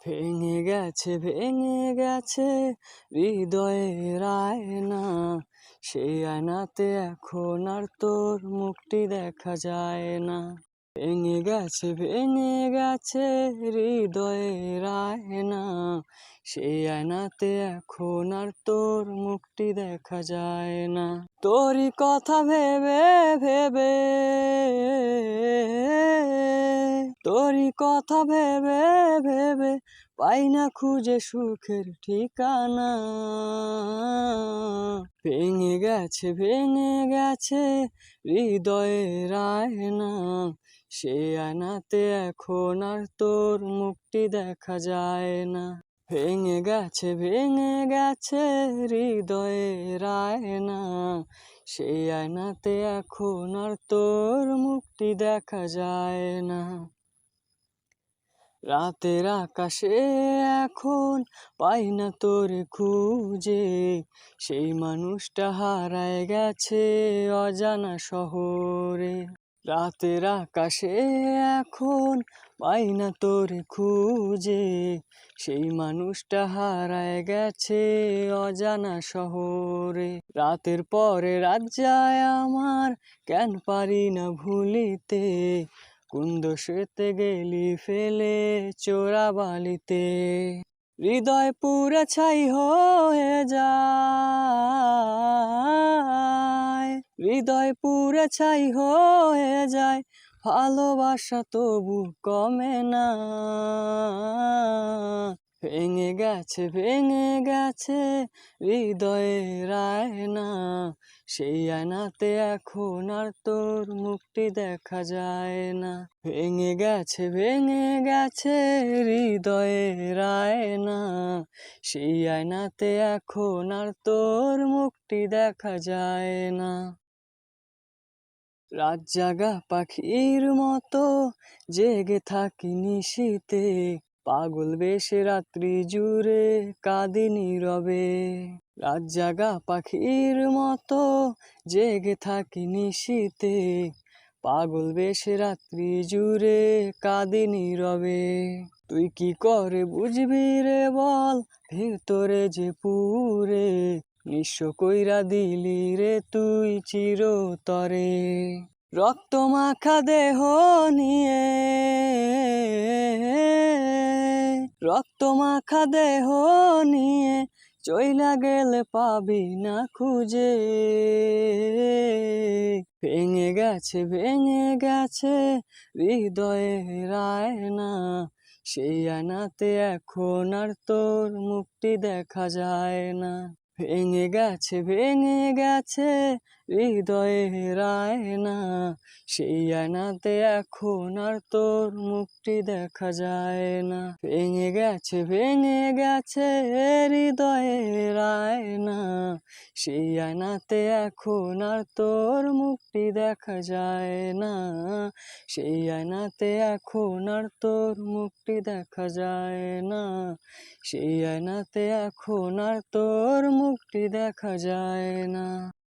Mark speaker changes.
Speaker 1: ভেঙে গেছে হৃদয়ের আয়না, সেই আয়নাতে এখন আর তোর মুখটি দেখা যায় না। ভেঙে গেছে হৃদয়ের আয়না, সেই আয়নাতে এখন আর তোর মুখটি দেখা যায় না। তোরই কথা ভেবে ভেবে, তোরই কথা ভেবে ভেবে পাই না খুঁজে সুখের ঠিকানা। ভেঙে গেছে হৃদয়ের আয়না, সেই আয়নাতে এখন আর তোর মুখটি দেখা যায় না। ভেঙে গেছে হৃদয়ের আয়না, সেই আয়নাতে এখন আর তোর মুখটি দেখা যায় না। রাতের আকাশে এখন পাই না তোরে খুঁজে, সেই মানুষটা হারায় গেছে অজানা শহরে। রাতের আকাশে এখন পাই না তোরে খুঁজে, সেই মানুষটা হারায় গেছে অজানা শহরে। রাতের পরে রাত যায় আমার, কেন পারি না ভুলিতে, কোন দোষেতে গেলি ফেলে চোরাবালিতে। হৃদয় পুরে ছাই হয়ে যায়, হৃদয় পুরে ছাই হয়ে যায়, ভালোবাসা তবু কমে না। ভেঙে গেছে হৃদয়ের আয়না, সেই আয়নাতে এখন আর তোর মুখটি দেখা যায় না। ভেঙে গেছে হৃদয়ের আয়না, সেই আয়নাতে এখন আর তোর মুখটি দেখা যায় না। রাত জাগা পাখির মতো জেগে থাকি নিশীতে, পাগল বেশে রাত্রি জুড়ে কাঁদি নীরবে। রাত জাগা পাখির মতো জেগে থাকি নিশীতে, পাগল বেশে রাত্রি জুড়ে কাঁদি নীরবে। তুই কি করে বুঝবি রে বল, ভেতরে যে পুরে নিঃস্ব কইরা দিলি রে তুই চিরতরে। রক্ত মাখা দেহ নিয়ে, রক্ত মাখা দেহ নিয়ে চইলা গেলে পাবি না খুঁজে। ভেঙে গেছে হৃদয়ের আয়না, সেই আয়নাতে এখন আর তোর মুখটি দেখা যায় না। ভেঙে গেছে হৃদয়ের আয়না, সেই আয়নাতে এখন আর তোর মুখটি দেখা যায় না। ভেঙে গেছে হৃদয়ের আয়না, সেই আয়নাতে এখন আর তোর মুখটি দেখা যায় না। সেই আয়নাতে এখন আর তোর মুখটি দেখা যায় না। সেই আয়নাতে এখন আর তোর মুখটি দেখা যায় না।